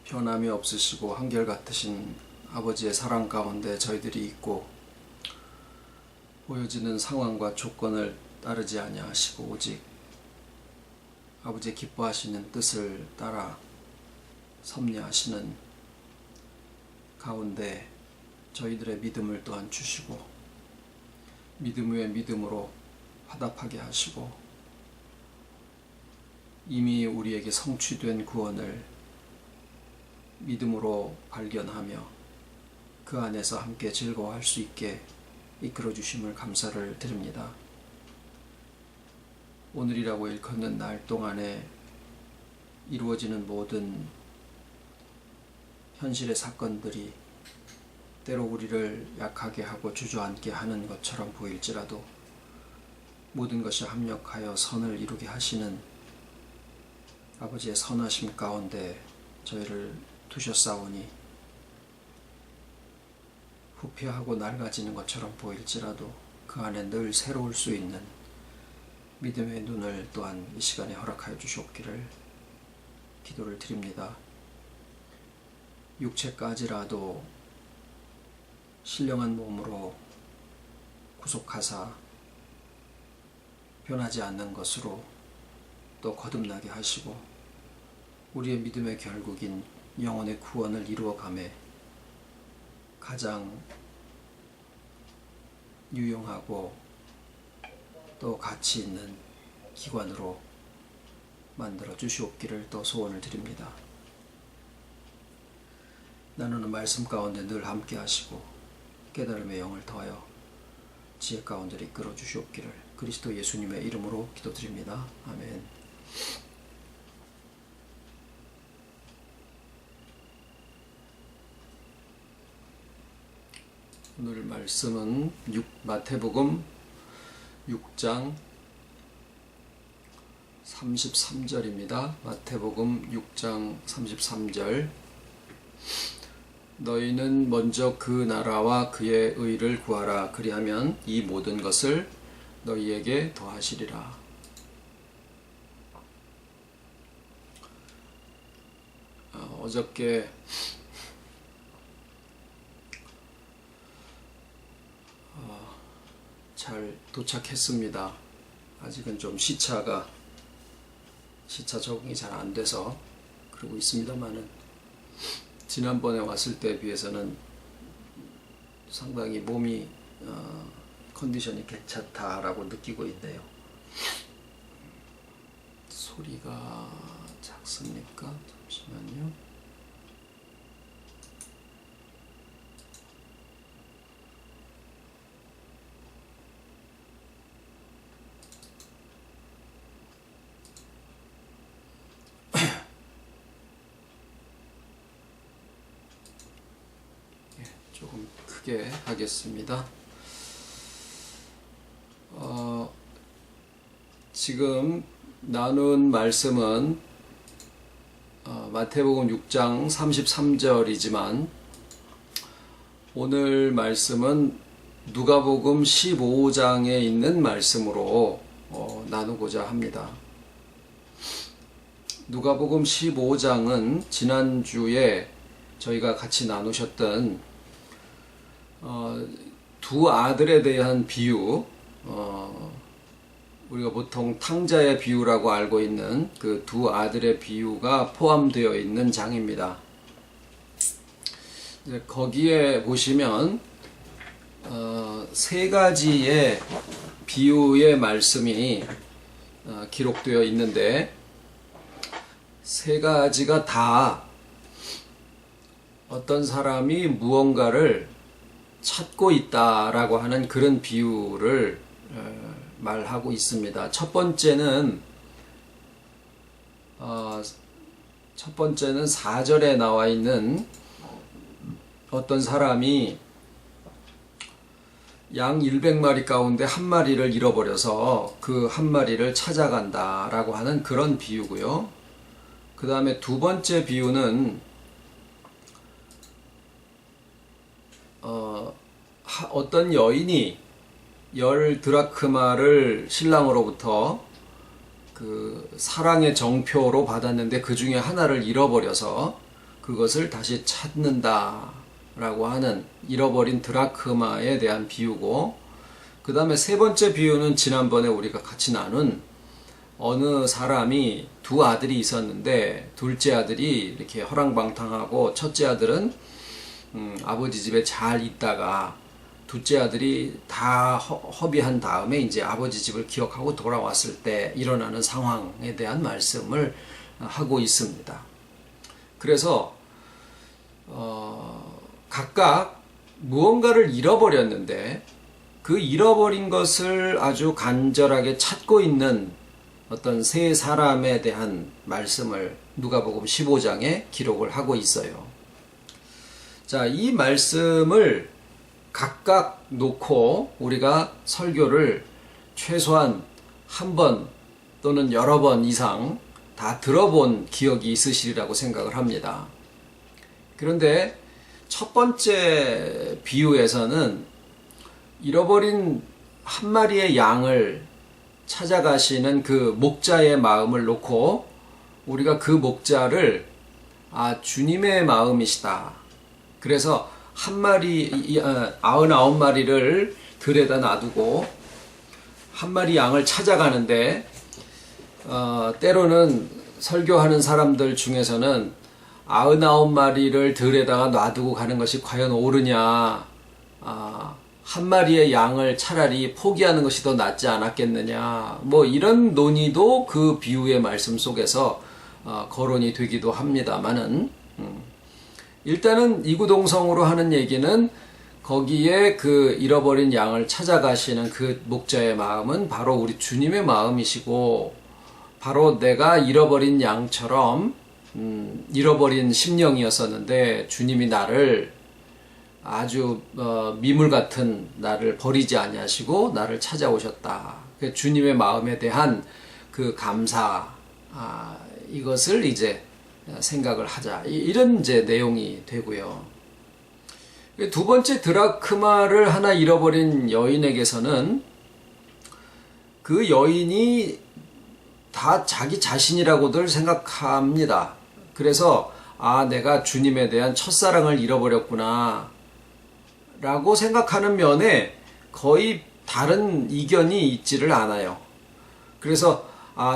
변함이 없으시고 한결같으신 아버지의 사랑 가운데 저희들이 있고, 보여지는 상황과 조건을 따르지 아니하시고 오직 아버지의 기뻐하시는 뜻을 따라 섭리하시는 가운데 저희들의 믿음을 또한 주시고, 믿음 위에 믿음으로 화답하게 하시고, 이미 우리에게 성취된 구원을 믿음으로 발견하며 그 안에서 함께 즐거워할 수 있게 이끌어 주심을 감사를 드립니다. 오늘이라고 일컫는 날 동안에 이루어지는 모든 현실의 사건들이 때로 우리를 약하게 하고 주저앉게 하는 것처럼 보일지라도 모든 것이 합력하여 선을 이루게 하시는 아버지의 선하심 가운데 저희를 두셨사오니, 후패하고 낡아지는 것처럼 보일지라도 그 안에 늘 새로울 수 있는 믿음의 눈을 또한 이 시간에 허락하여 주시옵기를 기도를 드립니다. 육체까지라도 신령한 몸으로 구속하사 변하지 않는 것으로 또 거듭나게 하시고, 우리의 믿음의 결국인 영혼의 구원을 이루어가매 가장 유용하고 또 가치 있는 기관으로 만들어 주시옵기를 또 소원을 드립니다. 나누는 말씀 가운데 늘 함께 하시고 깨달음의 영을 더하여 지혜 가운데 이끌어 주시옵기를 그리스도 예수님의 이름으로 기도드립니다. 아멘. 오늘 말씀은 마태복음 6장 33절입니다. 마태복음 6장 33절. 너희는 먼저 그 나라와 그의 의를 구하라. 그리하면 이 모든 것을 너희에게 더하시리라. 어저께 잘 도착했습니다. 아직은 좀 시차 적응이 잘 안 돼서 그러고 있습니다만은, 지난번에 왔을 때에 비해서는 상당히 몸이 컨디션이 괜찮다라고 느끼고 있네요. 소리가 작습니까? 잠시만요. 조금 크게 하겠습니다. 지금 나눈 말씀은 마태복음 6장 33절이지만 오늘 말씀은 누가복음 15장에 있는 말씀으로 나누고자 합니다. 누가복음 15장은 지난주에 저희가 같이 나누셨던 두 아들에 대한 비유, 우리가 보통 탕자의 비유라고 알고 있는 그 두 아들의 비유가 포함되어 있는 장입니다. 거기에 보시면 세 가지의 비유의 말씀이 기록되어 있는데, 세 가지가 다 어떤 사람이 무언가를 찾고 있다라고 하는 그런 비유를 말하고 있습니다. 첫 번째는 4절에 나와 있는 어떤 사람이 양 100마리 가운데 한 마리를 잃어버려서 그 한 마리를 찾아간다라고 하는 그런 비유고요. 그 다음에 두 번째 비유는 어떤 여인이 10드라크마를 신랑으로부터 그 사랑의 정표로 받았는데 그 중에 하나를 잃어버려서 그것을 다시 찾는다라고 하는 잃어버린 드라크마에 대한 비유고, 그 다음에 세 번째 비유는 지난번에 우리가 같이 나눈 어느 사람이 두 아들이 있었는데 둘째 아들이 이렇게 허랑방탕하고 첫째 아들은 아버지 집에 잘 있다가 둘째 아들이 다 허비한 다음에 이제 아버지 집을 기억하고 돌아왔을 때 일어나는 상황에 대한 말씀을 하고 있습니다. 그래서 각각 무언가를 잃어버렸는데 그 잃어버린 것을 아주 간절하게 찾고 있는 어떤 세 사람에 대한 말씀을 누가복음 15장에 기록을 하고 있어요. 자, 이 말씀을 각각 놓고 우리가 설교를 최소한 한 번 또는 여러 번 이상 다 들어본 기억이 있으시리라고 생각을 합니다. 그런데 첫 번째 비유에서는 잃어버린 한 마리의 양을 찾아가시는 그 목자의 마음을 놓고 우리가 그 목자를 주님의 마음이시다. 그래서 99마리를 들에다 놔두고 한 마리 양을 찾아가는데 때로는 설교하는 사람들 중에서는 99마리를 들에다가 놔두고 가는 것이 과연 옳으냐, 한 마리의 양을 차라리 포기하는 것이 더 낫지 않았겠느냐, 뭐 이런 논의도 그 비유의 말씀 속에서 거론이 되기도 합니다만은, 일단은 이구동성으로 하는 얘기는 거기에 그 잃어버린 양을 찾아가시는 그 목자의 마음은 바로 우리 주님의 마음이시고, 바로 내가 잃어버린 양처럼 잃어버린 심령이었었는데 주님이 나를 아주 미물 같은 나를 버리지 아니하시고 나를 찾아오셨다. 주님의 마음에 대한 그 감사, 이것을 이제 생각을 하자. 이런 이제 내용이 되고요. 두 번째 드라크마를 하나 잃어버린 여인에게서는 그 여인이 다 자기 자신이라고들 생각합니다. 그래서 내가 주님에 대한 첫사랑을 잃어버렸구나 라고 생각하는 면에 거의 다른 이견이 있지를 않아요. 그래서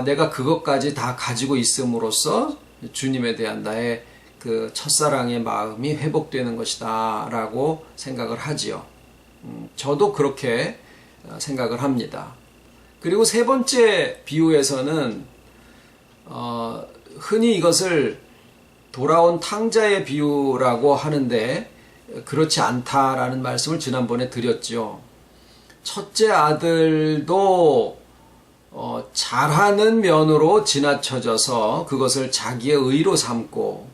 내가 그것까지 다 가지고 있음으로써 주님에 대한 나의 그 첫사랑의 마음이 회복되는 것이다 라고 생각을 하지요. 저도 그렇게 생각을 합니다. 그리고 세 번째 비유에서는 흔히 이것을 돌아온 탕자의 비유라고 하는데 그렇지 않다라는 말씀을 지난번에 드렸죠. 첫째 아들도 잘하는 면으로 지나쳐져서 그것을 자기의 의로 삼고,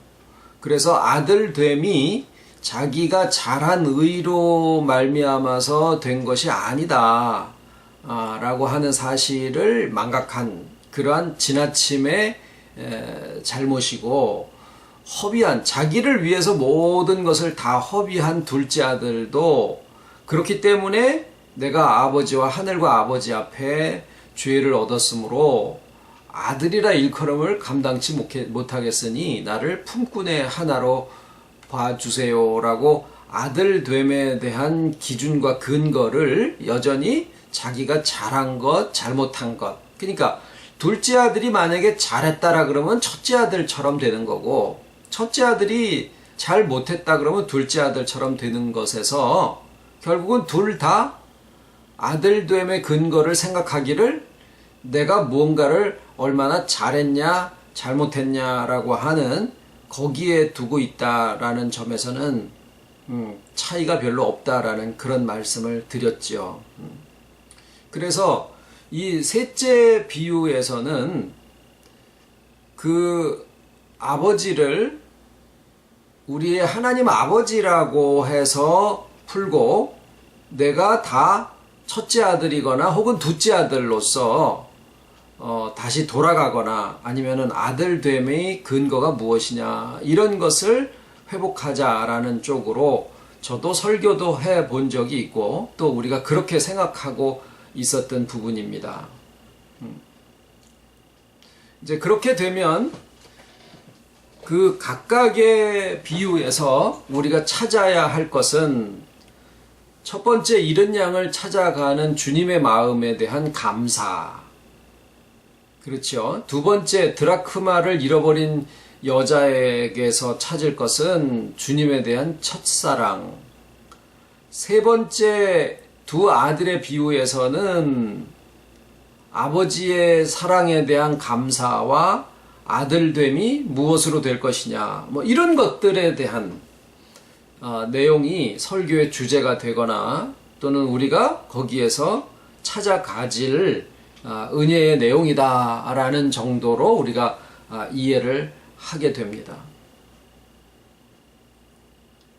그래서 아들됨이 자기가 잘한 의로 말미암아서 된 것이 아니다 라고 하는 사실을 망각한 그러한 지나침의 잘못이고, 허비한, 자기를 위해서 모든 것을 다 허비한 둘째 아들도 그렇기 때문에 내가 아버지와 하늘과 아버지 앞에 죄를 얻었으므로 아들이라 일컬음을 감당치 못하겠으니 나를 품꾼의 하나로 봐주세요라고 아들됨에 대한 기준과 근거를 여전히 자기가 잘한 것, 잘못한 것. 그러니까 둘째 아들이 만약에 잘했다라 그러면 첫째 아들처럼 되는 거고, 첫째 아들이 잘 못했다 그러면 둘째 아들처럼 되는 것에서 결국은 둘 다 아들됨의 근거를 생각하기를 내가 무언가를 얼마나 잘했냐 잘못했냐라고 하는 거기에 두고 있다라는 점에서는 차이가 별로 없다라는 그런 말씀을 드렸죠. 그래서 이 셋째 비유에서는 그 아버지를 우리의 하나님 아버지라고 해서 풀고 내가 다 첫째 아들이거나 혹은 둘째 아들로서 다시 돌아가거나 아니면은 아들됨의 근거가 무엇이냐 이런 것을 회복하자라는 쪽으로 저도 설교도 해 본 적이 있고 또 우리가 그렇게 생각하고 있었던 그 각각의 비유에서 우리가 찾아야 할 것은 첫 번째 잃은 양을 찾아가는 주님의 마음에 대한 감사. 그렇죠. 두 번째 드라크마를 잃어버린 여자에게서 찾을 것은 주님에 대한 첫사랑. 세 번째 두 아들의 비유에서는 아버지의 사랑에 대한 감사와 아들됨이 무엇으로 될 것이냐, 이런 것들에 대한 내용이 설교의 주제가 되거나 또는 우리가 거기에서 찾아가질 은혜의 내용이다라는 정도로 우리가 이해를 하게 됩니다.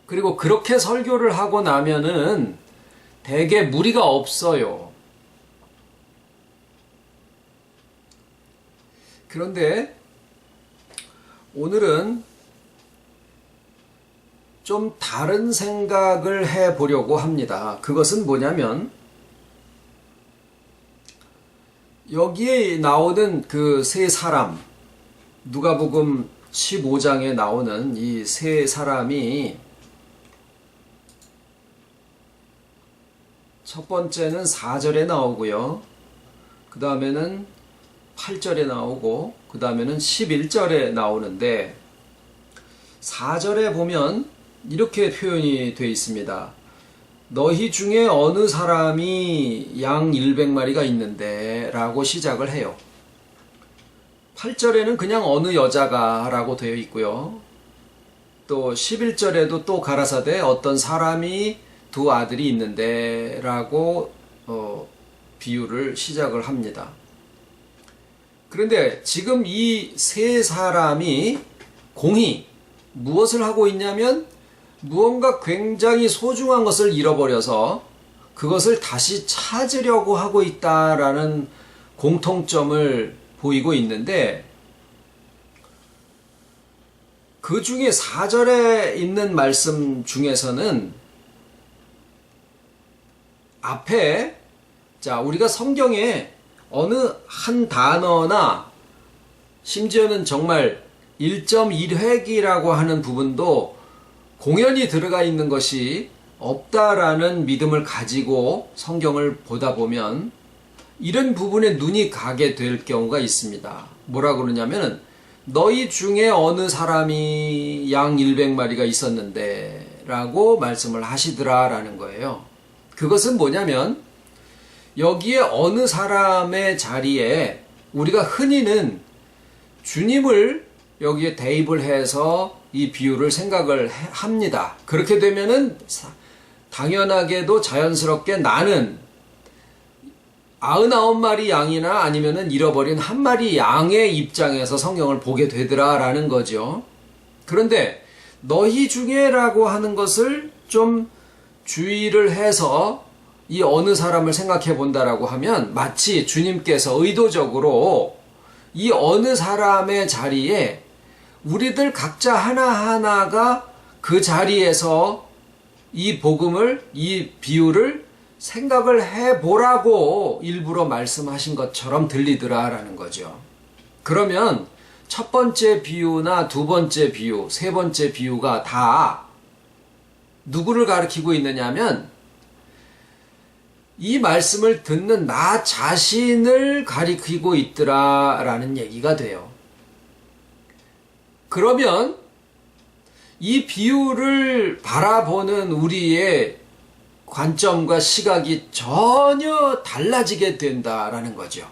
그리고 그렇게 설교를 하고 나면은 대개 무리가 없어요. 그런데 오늘은 좀 다른 생각을 해보려고 합니다. 그것은 뭐냐면 여기에 나오는 그 세 사람, 누가복음 15장에 나오는 이 세 사람이 첫 번째는 4절에 나오고요. 그 다음에는 8절에 나오고 그 다음에는 11절에 나오는데 4절에 보면 이렇게 표현이 되어 있습니다. 너희 중에 어느 사람이 양 100마리가 있는데 라고 시작을 해요. 8절에는 그냥 어느 여자가 라고 되어 있고요. 또 11절에도 또 가라사대 어떤 사람이 두 아들이 있는데 라고 비유를 시작을 합니다. 그런데 지금 이 세 사람이 공히 무엇을 하고 있냐면 무언가 굉장히 소중한 것을 잃어버려서 그것을 다시 찾으려고 하고 있다라는 공통점을 보이고 있는데 그 중에 4절에 있는 말씀 중에서는 앞에 우리가 성경에 어느 한 단어나 심지어는 정말 1.1획이라고 하는 부분도 공연히 들어가 있는 것이 없다라는 믿음을 가지고 성경을 보다 보면 이런 부분에 눈이 가게 될 경우가 있습니다. 뭐라고 그러냐면 너희 중에 어느 사람이 양 100마리가 있었는데 라고 말씀을 하시더라 라는 거예요. 그것은 뭐냐면 여기에 어느 사람의 자리에 우리가 흔히는 주님을 여기에 대입을 해서 이 비유를 생각을 합니다. 그렇게 되면은 당연하게도 자연스럽게 나는 99마리 양이나 아니면은 잃어버린 한 마리 양의 입장에서 성경을 보게 되더라라는 거죠. 그런데 너희 중에라고 하는 것을 좀 주의를 해서 이 어느 사람을 생각해 본다라고 하면 마치 주님께서 의도적으로 이 어느 사람의 자리에 우리들 각자 하나하나가 그 자리에서 이 복음을, 이 비유를 생각을 해보라고 일부러 말씀하신 것처럼 들리더라라는 거죠. 그러면 첫 번째 비유나 두 번째 비유, 세 번째 비유가 다 누구를 가리키고 있느냐면 이 말씀을 듣는 나 자신을 가리키고 있더라라는 얘기가 돼요. 그러면 이 비유를 바라보는 우리의 관점과 시각이 전혀 달라지게 된다라는 거죠.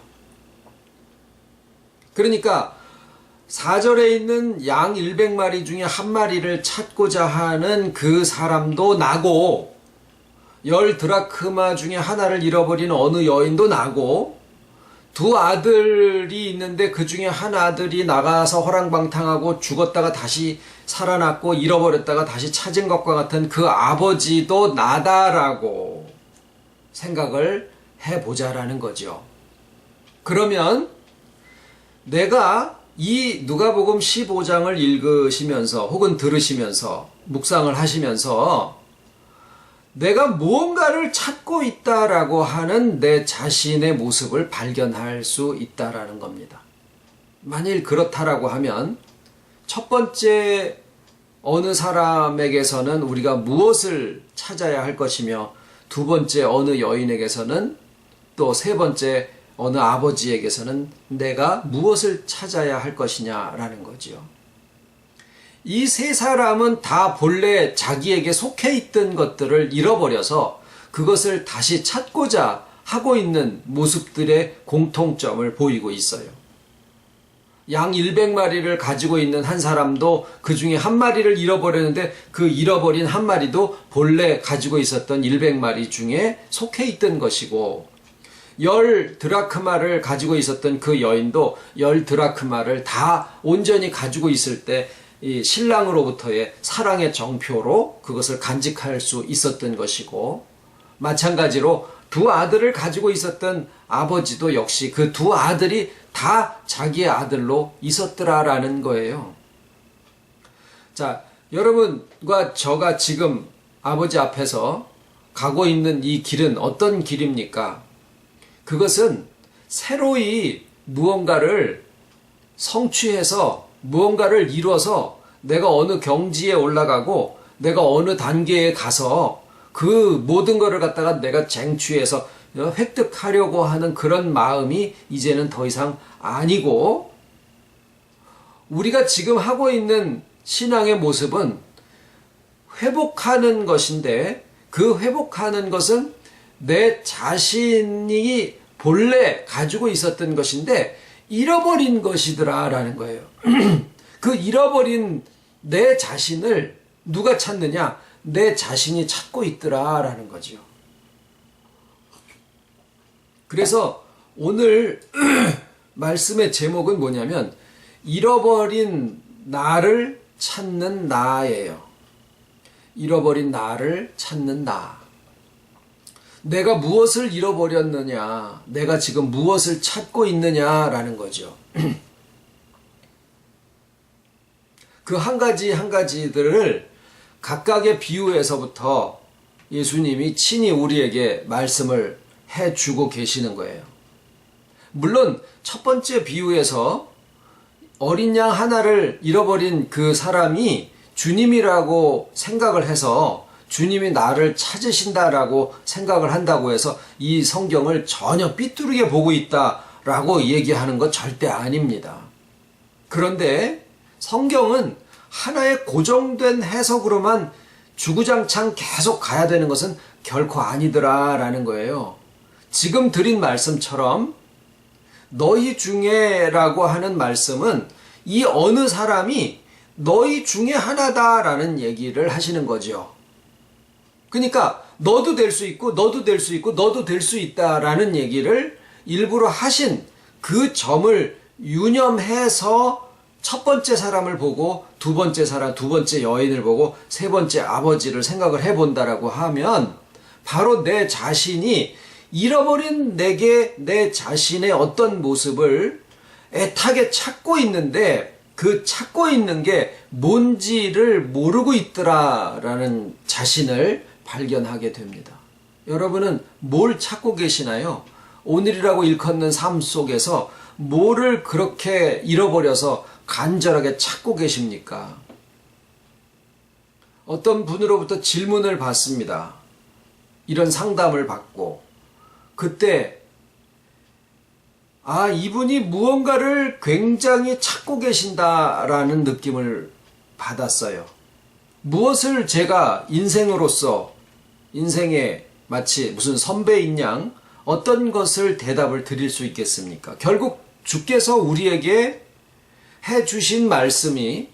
그러니까 4절에 있는 양 100마리 중에 한 마리를 찾고자 하는 그 사람도 나고 10 드라크마 중에 하나를 잃어버린 어느 여인도 나고 두 아들이 있는데 그 중에 한 아들이 나가서 허랑방탕하고 죽었다가 다시 살아났고 잃어버렸다가 다시 찾은 것과 같은 그 아버지도 나다라고 생각을 해보자라는 거죠. 그러면 내가 이 누가복음 15장을 읽으시면서 혹은 들으시면서 묵상을 하시면서 내가 무언가를 찾고 있다라고 하는 내 자신의 모습을 발견할 수 있다라는 겁니다. 만일 그렇다라고 하면 첫 번째 어느 사람에게서는 우리가 무엇을 찾아야 할 것이며 두 번째 어느 여인에게서는 또 세 번째 어느 아버지에게서는 내가 무엇을 찾아야 할 것이냐라는 거지요. 이 세 사람은 다 본래 자기에게 속해 있던 것들을 잃어버려서 그것을 다시 찾고자 하고 있는 모습들의 공통점을 보이고 있어요. 양 100마리를 가지고 있는 한 사람도 그 중에 한 마리를 잃어버렸는데 그 잃어버린 한 마리도 본래 가지고 있었던 100마리 중에 속해 있던 것이고 10 드라크마를 가지고 있었던 그 여인도 10 드라크마를 다 온전히 가지고 있을 때 이 신랑으로부터의 사랑의 정표로 그것을 간직할 수 있었던 것이고 마찬가지로 두 아들을 가지고 있었던 아버지도 역시 그 두 아들이 다 자기의 아들로 있었더라라는 거예요. 자, 여러분과 저가 지금 아버지 앞에서 가고 있는 이 길은 어떤 길입니까? 그것은 새로이 무언가를 성취해서 무언가를 이뤄서 내가 어느 경지에 올라가고 내가 어느 단계에 가서 그 모든 것을 갖다가 내가 쟁취해서 획득하려고 하는 그런 마음이 이제는 더 이상 아니고 우리가 지금 하고 있는 신앙의 모습은 회복하는 것인데 그 회복하는 것은 내 자신이 본래 가지고 있었던 것인데 잃어버린 것이더라라는 거예요. 그 잃어버린 내 자신을 누가 찾느냐? 내 자신이 찾고 있더라라는 거죠. 그래서 오늘 말씀의 제목은 뭐냐면 잃어버린 나를 찾는 나예요. 잃어버린 나를 찾는 나. 내가 무엇을 잃어버렸느냐, 내가 지금 무엇을 찾고 있느냐라는 거죠. 그 한 가지 한 가지들을 각각의 비유에서부터 예수님이 친히 우리에게 말씀을 해주고 계시는 거예요. 물론 첫 번째 비유에서 어린 양 하나를 잃어버린 그 사람이 주님이라고 생각을 해서 주님이 나를 찾으신다라고 생각을 한다고 해서 이 성경을 전혀 삐뚤게 보고 있다라고 얘기하는 것 절대 아닙니다. 그런데 성경은 하나의 고정된 해석으로만 주구장창 계속 가야 되는 것은 결코 아니더라라는 거예요. 지금 드린 말씀처럼 너희 중에라고 하는 말씀은 이 어느 사람이 너희 중에 하나다라는 얘기를 하시는 거죠. 그러니까 너도 될 수 있고 너도 될 수 있고 너도 될 수 있다라는 얘기를 일부러 하신 그 점을 유념해서 첫 번째 사람을 보고 두 번째 사람, 두 번째 여인을 보고 세 번째 아버지를 생각을 해본다라고 하면 바로 내 자신이 잃어버린 내게 내 자신의 어떤 모습을 애타게 찾고 있는데 그 찾고 있는 게 뭔지를 모르고 있더라라는 자신을 발견하게 됩니다. 여러분은 뭘 찾고 계시나요? 오늘이라고 일컫는 삶 속에서 뭐를 그렇게 잃어버려서 간절하게 찾고 계십니까? 어떤 분으로부터 질문을 받습니다. 이런 상담을 받고 그때 이분이 무언가를 굉장히 찾고 계신다라는 느낌을 받았어요. 무엇을 제가 인생으로서 인생에 마치 무슨 선배인 양 어떤 것을 대답을 드릴 수 있겠습니까? 결국 주께서 우리에게 해주시는 말씀이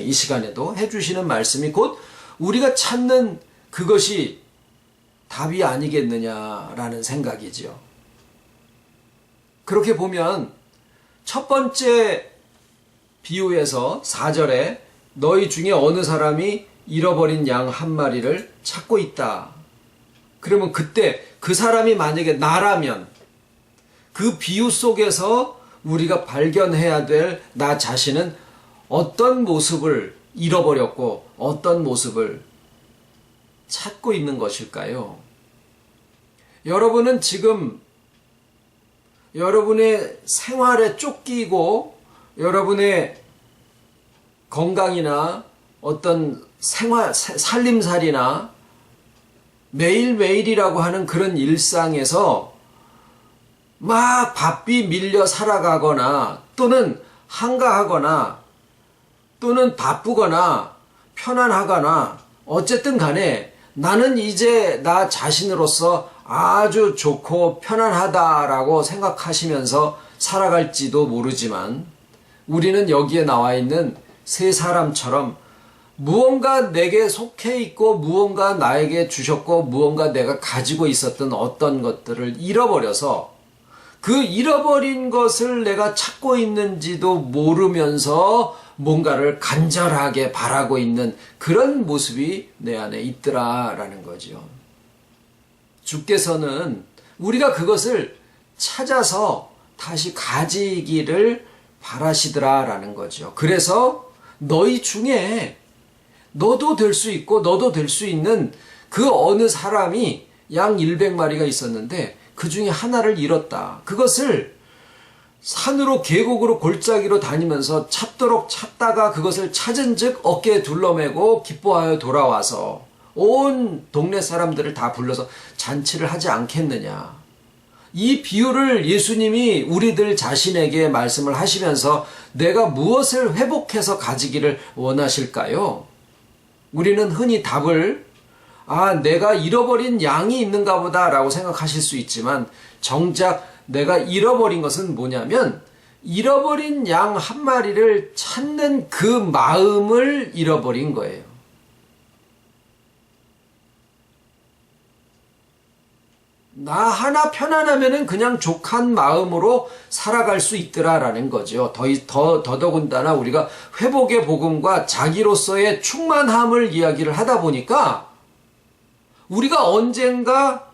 이 시간에도 해주시는 말씀이 곧 우리가 찾는 그것이 답이 아니겠느냐라는 생각이지요. 그렇게 보면 첫 번째 비유에서 4절에 너희 중에 어느 사람이 잃어버린 양 한 마리를 찾고 있다. 그러면 그때 그 사람이 만약에 나라면 그 비유 속에서 우리가 발견해야 될 나 자신은 어떤 모습을 잃어버렸고 어떤 모습을 찾고 있는 것일까요? 여러분은 지금 여러분의 생활에 쫓기고 여러분의 건강이나 어떤 살림살이나 매일매일이라고 하는 그런 일상에서 막 바삐 밀려 살아가거나 또는 한가하거나 또는 바쁘거나 편안하거나 어쨌든 간에 나는 이제 나 자신으로서 아주 좋고 편안하다라고 생각하시면서 살아갈지도 모르지만 우리는 여기에 나와 있는 세 사람처럼 무언가 내게 속해 있고 무언가 나에게 주셨고 무언가 내가 가지고 있었던 어떤 것들을 잃어버려서 그 잃어버린 것을 내가 찾고 있는지도 모르면서 뭔가를 간절하게 바라고 있는 그런 모습이 내 안에 있더라라는 거죠. 주께서는 우리가 그것을 찾아서 다시 가지기를 바라시더라라는 거죠. 그래서 너희 중에 너도 될 수 있고 너도 될 수 있는 그 어느 사람이 양 100마리가 있었는데 그 중에 하나를 잃었다. 그것을 산으로 계곡으로 골짜기로 다니면서 찾도록 찾다가 그것을 찾은 즉 어깨에 둘러매고 기뻐하여 돌아와서 온 동네 사람들을 다 불러서 잔치를 하지 않겠느냐. 이 비유를 예수님이 우리들 자신에게 말씀을 하시면서 내가 무엇을 회복해서 가지기를 원하실까요? 우리는 흔히 답을 내가 잃어버린 양이 있는가 보다 라고 생각하실 수 있지만 정작 내가 잃어버린 것은 뭐냐면 잃어버린 양 한 마리를 찾는 그 마음을 잃어버린 거예요. 나 하나 편안하면은 그냥 족한 마음으로 살아갈 수 있더라라는 거죠. 더더군다나 우리가 회복의 복음과 자기로서의 충만함을 이야기를 하다 보니까 우리가 언젠가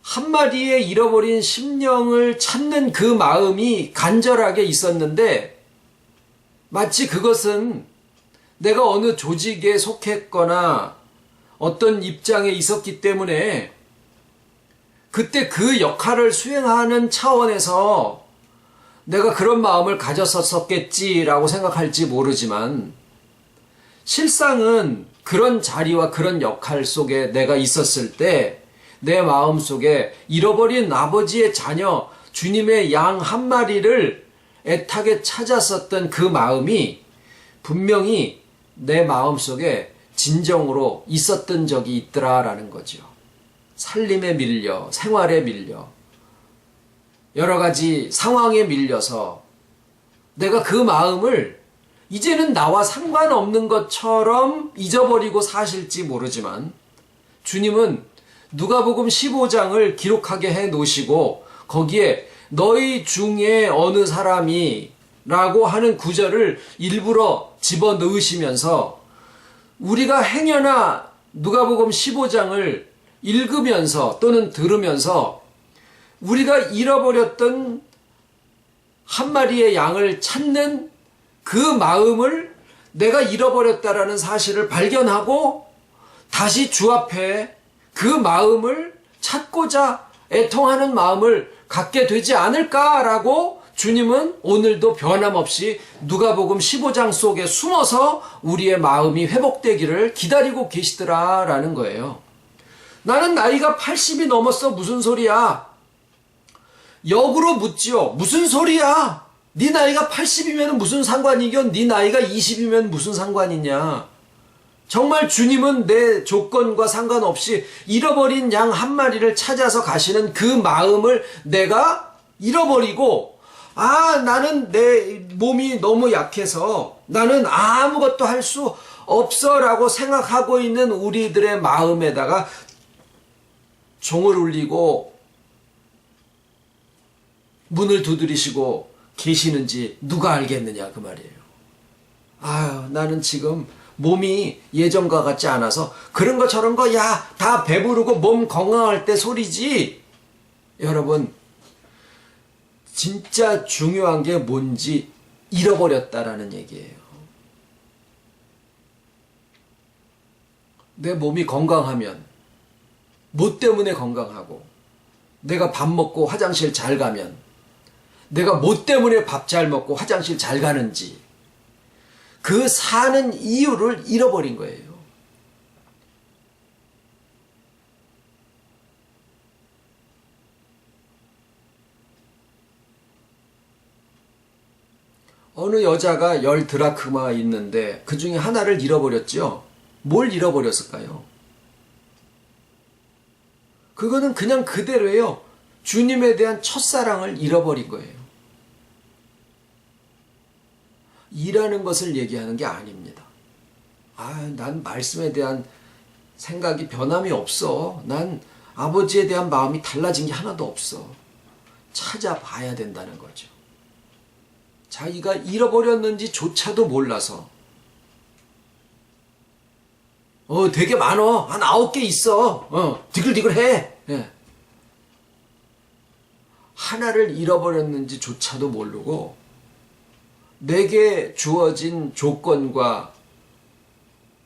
한 마리의 잃어버린 심령을 찾는 그 마음이 간절하게 있었는데 마치 그것은 내가 어느 조직에 속했거나 어떤 입장에 있었기 때문에 그때 그 역할을 수행하는 차원에서 내가 그런 마음을 가졌었겠지라고 생각할지 모르지만 실상은 그런 자리와 그런 역할 속에 내가 있었을 때 내 마음속에 잃어버린 아버지의 자녀 주님의 양 한 마리를 애타게 찾았었던 그 마음이 분명히 내 마음속에 진정으로 있었던 적이 있더라라는 거죠. 살림에 밀려, 생활에 밀려, 여러 가지 상황에 밀려서 내가 그 마음을 이제는 나와 상관없는 것처럼 잊어버리고 사실지 모르지만 주님은 누가복음 15장을 기록하게 해 놓으시고 거기에 너희 중에 어느 사람이 라고 하는 구절을 일부러 집어넣으시면서 우리가 행여나 누가복음 15장을 읽으면서 또는 들으면서 우리가 잃어버렸던 한 마리의 양을 찾는 그 마음을 내가 잃어버렸다라는 사실을 발견하고 다시 주 앞에 그 마음을 찾고자 애통하는 마음을 갖게 되지 않을까라고 주님은 오늘도 변함없이 누가복음 15장 속에 숨어서 우리의 마음이 회복되기를 기다리고 계시더라라는 거예요. 나는 나이가 80이 넘었어. 무슨 소리야? 역으로 묻지요. 무슨 소리야? 네 나이가 80이면 무슨 상관이겨? 네 나이가 20이면 무슨 상관이냐? 정말 주님은 내 조건과 상관없이 잃어버린 양 한 마리를 찾아서 가시는 그 마음을 내가 잃어버리고 나는 내 몸이 너무 약해서 나는 아무것도 할 수 없어 라고 생각하고 있는 우리들의 마음에다가 종을 울리고 문을 두드리시고 계시는지 누가 알겠느냐 그 말이에요. 나는 지금 몸이 예전과 같지 않아서 그런 거 저런 거 다 배부르고 몸 건강할 때 소리지. 여러분 진짜 중요한 게 뭔지 잃어버렸다라는 얘기예요. 내 몸이 건강하면 뭐 때문에 건강하고 내가 밥 먹고 화장실 잘 가면 내가 뭐 때문에 밥 잘 먹고 화장실 잘 가는지 그 사는 이유를 잃어버린 거예요. 어느 여자가 10드라크마 있는데 그 중에 하나를 잃어버렸죠. 뭘 잃어버렸을까요? 그거는 그냥 그대로예요. 주님에 대한 첫사랑을 잃어버린 거예요. 일하는 것을 얘기하는 게 아닙니다. 난 말씀에 대한 생각이 변함이 없어. 난 아버지에 대한 마음이 달라진 게 하나도 없어. 찾아봐야 된다는 거죠. 자기가 잃어버렸는지조차도 몰라서 되게 많어. 한 9개 있어. 디글디글해. 예. 하나를 잃어버렸는지조차도 모르고 내게 주어진 조건과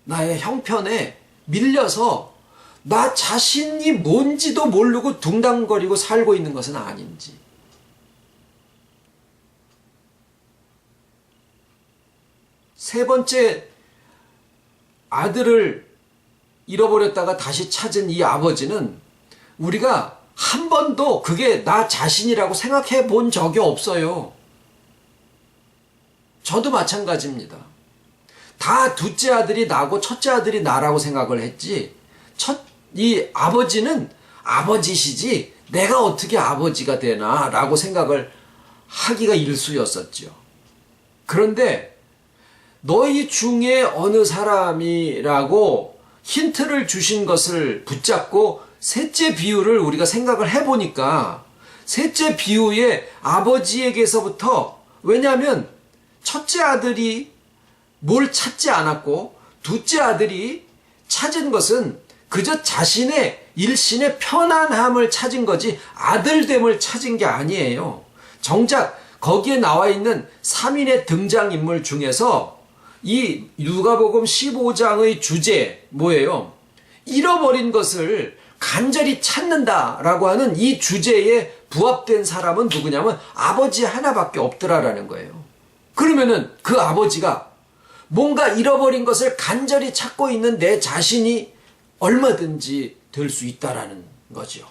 나의 형편에 밀려서 나 자신이 뭔지도 모르고 둥당거리고 살고 있는 것은 아닌지. 세 번째 아들을 잃어버렸다가 다시 찾은 이 아버지는 우리가 한 번도 그게 나 자신이라고 생각해 본 적이 없어요. 저도 마찬가지입니다. 다 둘째 아들이 나고 첫째 아들이 나라고 생각을 했지, 이 아버지는 아버지시지 내가 어떻게 아버지가 되나 라고 생각을 하기가 일쑤였었죠. 그런데 너희 중에 어느 사람이라고 힌트를 주신 것을 붙잡고 셋째 비유를 우리가 생각을 해보니까 셋째 비유의 아버지에게서부터, 왜냐하면 첫째 아들이 뭘 찾지 않았고 둘째 아들이 찾은 것은 그저 자신의 일신의 편안함을 찾은 거지 아들됨을 찾은 게 아니에요. 정작 거기에 나와 있는 3인의 등장인물 중에서 이 누가복음 15장의 주제 뭐예요? 잃어버린 것을 간절히 찾는다라고 하는 이 주제에 부합된 사람은 누구냐면 아버지 하나밖에 없더라라는 거예요. 그러면은 그 아버지가 뭔가 잃어버린 것을 간절히 찾고 있는 내 자신이 얼마든지 될 수 있다라는 거죠.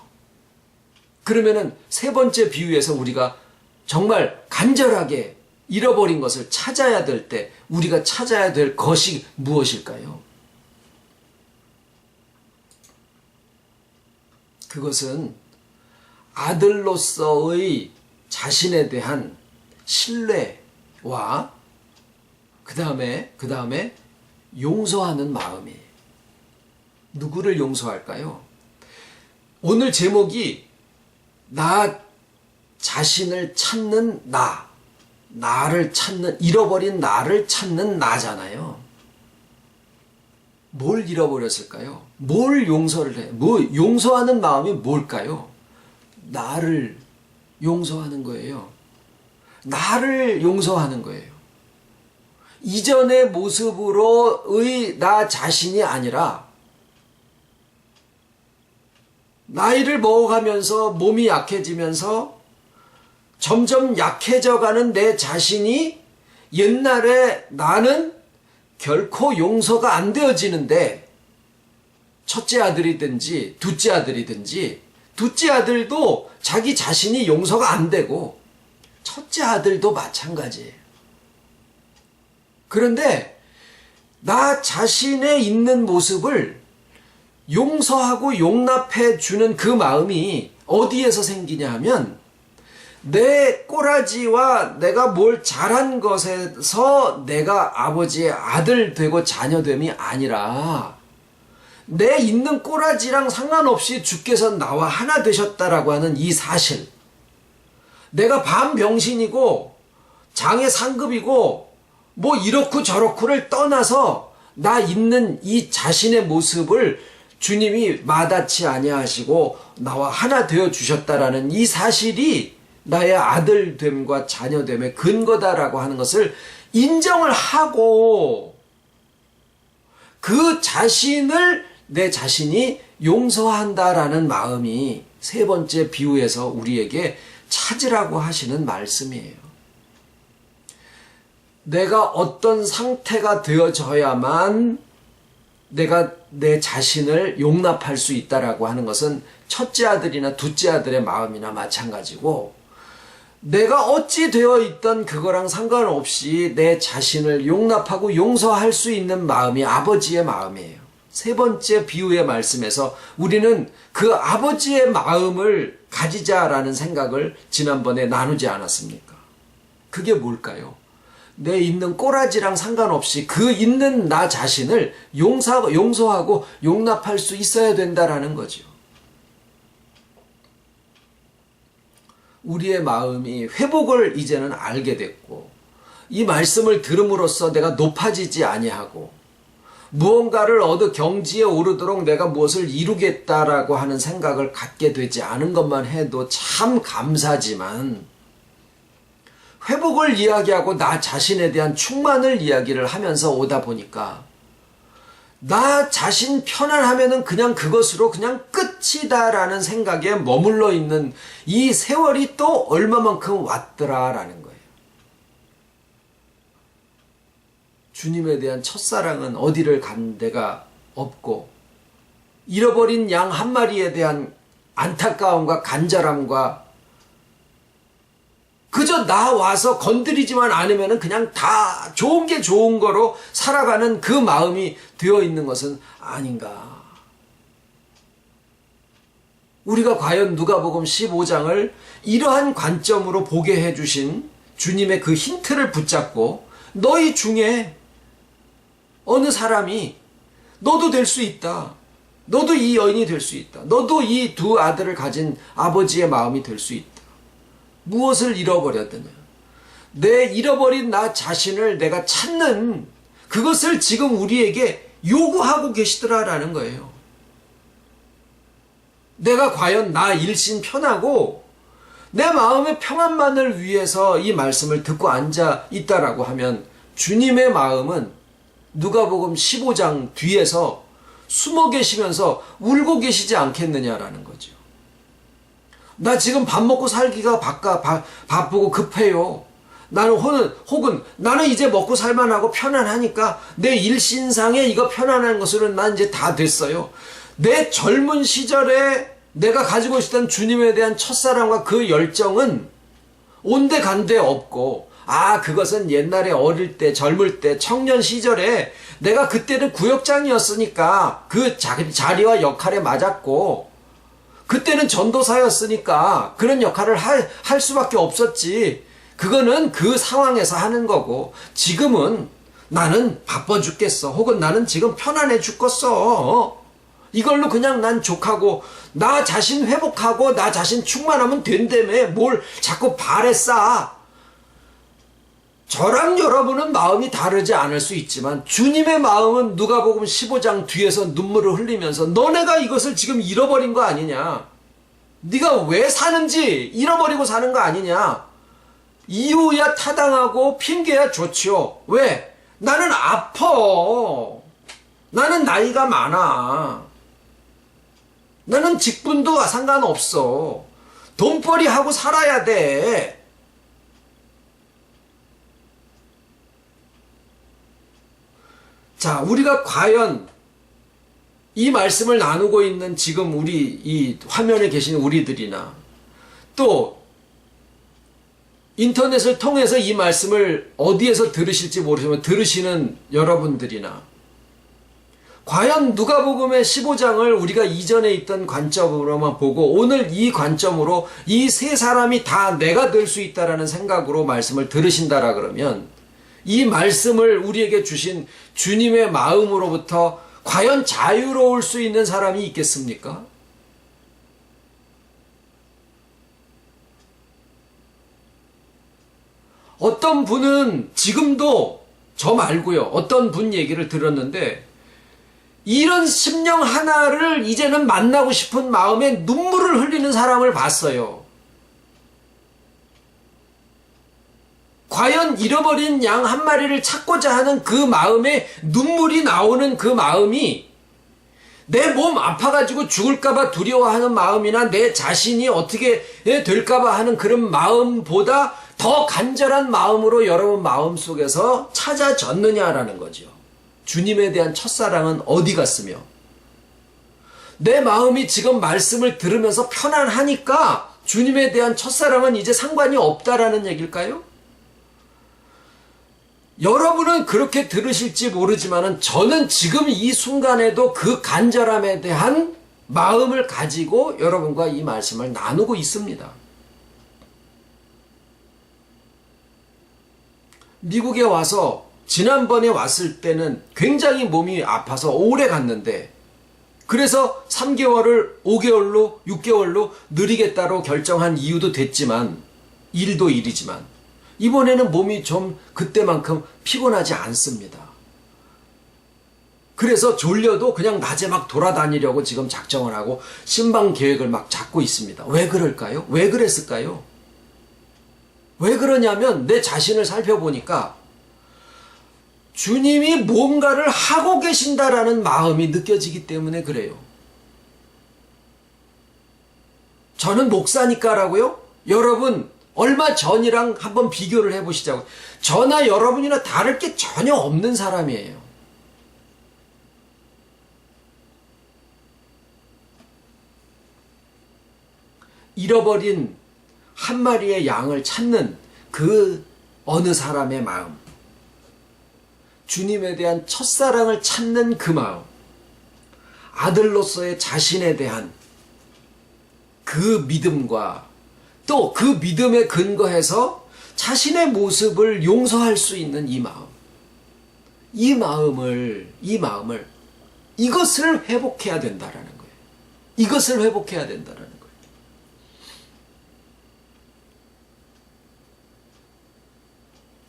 그러면은 세 번째 비유에서 우리가 정말 간절하게 잃어버린 것을 찾아야 될 때 우리가 찾아야 될 것이 무엇일까요? 그것은 아들로서의 자신에 대한 신뢰와 그 다음에 용서하는 마음이에요. 누구를 용서할까요? 오늘 제목이 나 자신을 찾는 나를 찾는, 잃어버린 나를 찾는 나잖아요. 뭘 잃어버렸을까요? 뭘 용서를 해? 용서하는 마음이 뭘까요? 나를 용서하는 거예요. 나를 용서하는 거예요. 이전의 모습으로의 나 자신이 아니라 나이를 먹어가면서 몸이 약해지면서 점점 약해져가는 내 자신이 옛날에 나는 결코 용서가 안 되어지는데 첫째 아들이든지 둘째 아들이든지 둘째 아들도 자기 자신이 용서가 안 되고 첫째 아들도 마찬가지예요. 그런데 나 자신의 있는 모습을 용서하고 용납해 주는 그 마음이 어디에서 생기냐 하면 내 꼬라지와 내가 뭘 잘한 것에서 내가 아버지의 아들 되고 자녀 됨이 아니라 내 있는 꼬라지랑 상관없이 주께서 나와 하나 되셨다라고 하는 이 사실, 내가 반병신이고 장애 상급이고 뭐 이렇고 저렇고를 떠나서 나 있는 이 자신의 모습을 주님이 마다치 아니하시고 나와 하나 되어 주셨다라는 이 사실이 나의 아들됨과 자녀됨의 근거다라고 하는 것을 인정을 하고 그 자신을 내 자신이 용서한다라는 마음이 세 번째 비유에서 우리에게 찾으라고 하시는 말씀이에요. 내가 어떤 상태가 되어져야만 내가 내 자신을 용납할 수 있다라고 하는 것은 첫째 아들이나 둘째 아들의 마음이나 마찬가지고, 내가 어찌 되어 있던 그거랑 상관없이 내 자신을 용납하고 용서할 수 있는 마음이 아버지의 마음이에요. 세 번째 비유의 말씀에서 우리는 그 아버지의 마음을 가지자라는 생각을 지난번에 나누지 않았습니까? 그게 뭘까요? 내 있는 꼬라지랑 상관없이 그 있는 나 자신을 용서하고 용납할 수 있어야 된다라는 거죠. 우리의 마음이 회복을 이제는 알게 됐고, 이 말씀을 들음으로써 내가 높아지지 아니하고 무언가를 얻어 경지에 오르도록 내가 무엇을 이루겠다라고 하는 생각을 갖게 되지 않은 것만 해도 참 감사지만, 회복을 이야기하고 나 자신에 대한 충만을 이야기를 하면서 오다 보니까 나 자신 편안하면은 그냥 그것으로 그냥 끝이다라는 생각에 머물러 있는 이 세월이 또 얼마만큼 왔더라라는 거예요. 주님에 대한 첫사랑은 어디를 간 데가 없고, 잃어버린 양 한 마리에 대한 안타까움과 간절함과 그저 나 와서 건드리지만 않으면 그냥 다 좋은 게 좋은 거로 살아가는 그 마음이 되어 있는 것은 아닌가. 우리가 과연 누가복음 15장을 이러한 관점으로 보게 해주신 주님의 그 힌트를 붙잡고, 너희 중에 어느 사람이 너도 될 수 있다, 너도 이 여인이 될 수 있다, 너도 이 두 아들을 가진 아버지의 마음이 될 수 있다. 무엇을 잃어버렸느냐? 내 잃어버린 나 자신을 내가 찾는 그것을 지금 우리에게 요구하고 계시더라라는 거예요. 내가 과연 나 일신 편하고 내 마음의 평안만을 위해서 이 말씀을 듣고 앉아 있다라고 하면, 주님의 마음은 누가복음 15장 뒤에서 숨어 계시면서 울고 계시지 않겠느냐라는 거죠. 나 지금 밥 먹고 살기가 바쁘고 급해요. 혹은 나는 이제 먹고 살만하고 편안하니까 내 일신상에 이거 편안한 것으로는 난 이제 다 됐어요. 내 젊은 시절에 내가 가지고 있었던 주님에 대한 첫사랑과 그 열정은 온데간데 없고, 그것은 옛날에 어릴 때, 젊을 때, 청년 시절에 내가 그때는 구역장이었으니까 그 자리와 역할에 맞았고, 그때는 전도사였으니까 그런 역할을 할 수밖에 없었지. 그거는 그 상황에서 하는 거고, 지금은 나는 바빠 죽겠어. 혹은 나는 지금 편안해 죽겠어. 이걸로 그냥 난 족하고 나 자신 회복하고 나 자신 충만하면 된다며 뭘 자꾸 발에 쌓아. 저랑 여러분은 마음이 다르지 않을 수 있지만 주님의 마음은 누가복음 15장 뒤에서 눈물을 흘리면서 너네가 이것을 지금 잃어버린 거 아니냐, 네가 왜 사는지 잃어버리고 사는 거 아니냐, 이유야 타당하고 핑계야 좋지요. 왜? 나는 아파. 나는 나이가 많아. 나는 직분도 상관없어. 돈벌이 하고 살아야 돼. 자, 우리가 과연 이 말씀을 나누고 있는 지금 우리 이 화면에 계신 우리들이나 또 인터넷을 통해서 이 말씀을 어디에서 들으실지 모르지만 들으시는 여러분들이나 과연 누가복음의 15장을 우리가 이전에 있던 관점으로만 보고 오늘 이 관점으로 이 세 사람이 다 내가 될 수 있다라는 생각으로 말씀을 들으신다라 그러면 이 말씀을 우리에게 주신 주님의 마음으로부터 과연 자유로울 수 있는 사람이 있겠습니까? 어떤 분은 지금도 저 말고요. 어떤 분 얘기를 들었는데 이런 심령 하나를 이제는 만나고 싶은 마음에 눈물을 흘리는 사람을 봤어요. 과연 잃어버린 양 한 마리를 찾고자 하는 그 마음에 눈물이 나오는 그 마음이 내 몸 아파가지고 죽을까봐 두려워하는 마음이나 내 자신이 어떻게 될까봐 하는 그런 마음보다 더 간절한 마음으로 여러분 마음속에서 찾아졌느냐라는 거죠. 주님에 대한 첫사랑은 어디 갔으며, 내 마음이 지금 말씀을 들으면서 편안하니까 주님에 대한 첫사랑은 이제 상관이 없다라는 얘기일까요? 여러분은 그렇게 들으실지 모르지만 저는 지금 이 순간에도 그 간절함에 대한 마음을 가지고 여러분과 이 말씀을 나누고 있습니다. 미국에 와서 지난번에 왔을 때는 굉장히 몸이 아파서 오래 갔는데, 그래서 3개월을 5개월로 6개월로 느리겠다로 결정한 이유도 됐지만, 일도 일이지만 이번에는 몸이 좀 그때만큼 피곤하지 않습니다. 그래서 졸려도 그냥 낮에 막 돌아다니려고 지금 작정을 하고 신방 계획을 막 잡고 있습니다. 왜 그럴까요? 왜 그랬을까요? 왜 그러냐면 내 자신을 살펴보니까 주님이 뭔가를 하고 계신다라는 마음이 느껴지기 때문에 그래요. 저는 목사니까라고요? 여러분 얼마 전이랑 한번 비교를 해보시자고요. 저나 여러분이나 다를 게 전혀 없는 사람이에요. 잃어버린 한 마리의 양을 찾는 그 어느 사람의 마음, 주님에 대한 첫사랑을 찾는 그 마음, 아들로서의 자신에 대한 그 믿음과 또 그 믿음에 근거해서 자신의 모습을 용서할 수 있는 이 마음, 이 마음을 이것을 회복해야 된다라는 거예요. 이것을 회복해야 된다라는 거예요.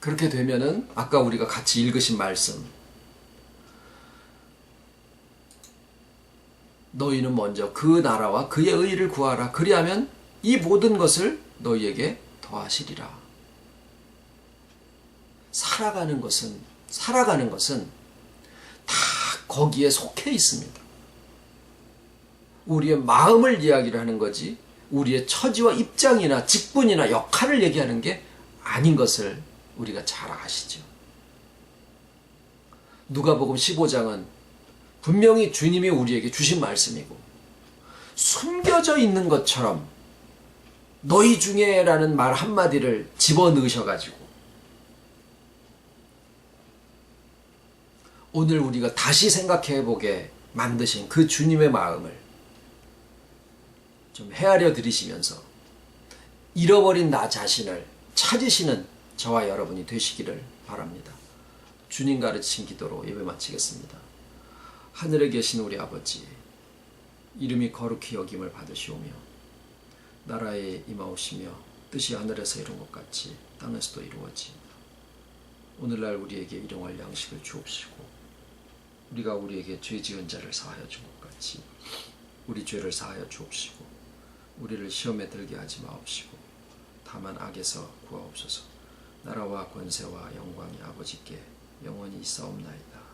그렇게 되면은 아까 우리가 같이 읽으신 말씀, 너희는 먼저 그 나라와 그의 의를 구하라. 그리하면 이 모든 것을 너희에게 더하시리라. 살아가는 것은 다 거기에 속해 있습니다. 우리의 마음을 이야기를 하는 거지 우리의 처지와 입장이나 직분이나 역할을 얘기하는 게 아닌 것을 우리가 잘 아시죠. 누가복음 15장은 분명히 주님이 우리에게 주신 말씀이고 숨겨져 있는 것처럼 너희 중에라는 말 한마디를 집어넣으셔가지고 오늘 우리가 다시 생각해보게 만드신 그 주님의 마음을 좀 헤아려 드리시면서 잃어버린 나 자신을 찾으시는 저와 여러분이 되시기를 바랍니다. 주님 가르친 기도로 예배 마치겠습니다. 하늘에 계신 우리 아버지, 이름이 거룩히 여김을 받으시오며 나라에 임하오시며 뜻이 하늘에서 이룬 것 같이 땅에서도 이루어지이다. 오늘날 우리에게 일용할 양식을 주옵시고 우리가 우리에게 죄 지은 자를 사하여 준 것 같이 우리 죄를 사하여 주옵시고 우리를 시험에 들게 하지 마옵시고 다만 악에서 구하옵소서. 나라와 권세와 영광이 아버지께 영원히 있사옵나이다.